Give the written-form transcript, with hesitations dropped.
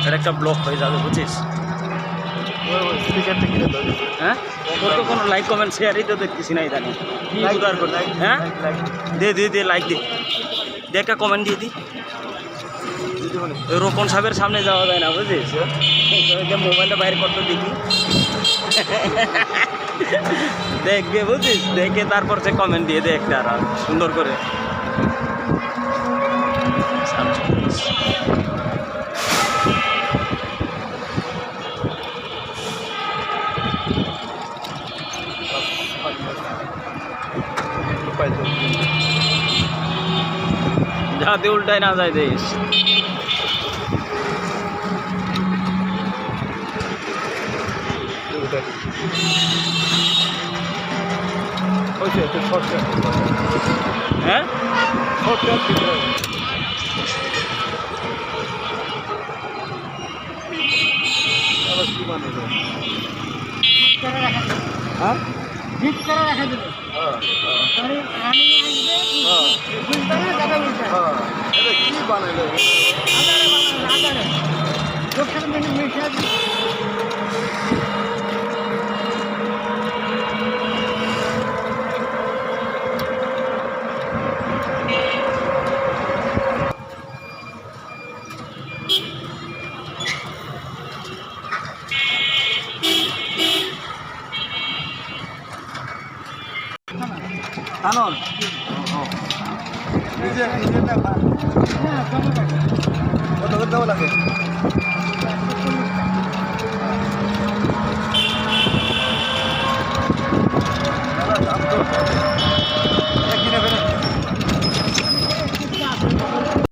এটা একটা ব্লগ হয়ে যাবে, বুঝছিস? হ্যাঁ, তোর তো কোনো লাইক কমেন্ট শেয়ারই তো দেখতেছি না ইদানি। কি উদার করতে? হ্যাঁ, দে লাইক দে, একটা কমেন্ট দিয়ে দি। রোপন সাহেবের সামনে যাওয়া যায় না, বুঝছিস? মোবাইলটা বাইরে করতে দেখি, দেখবে, বুঝছিস? দেখে তারপর সে কমেন্ট দিয়ে দে একটা আর সুন্দর করে। যাতে উল্টায় না যায় দেশ। হ্যাঁ, কানন কত করে দেওয়া লাগে?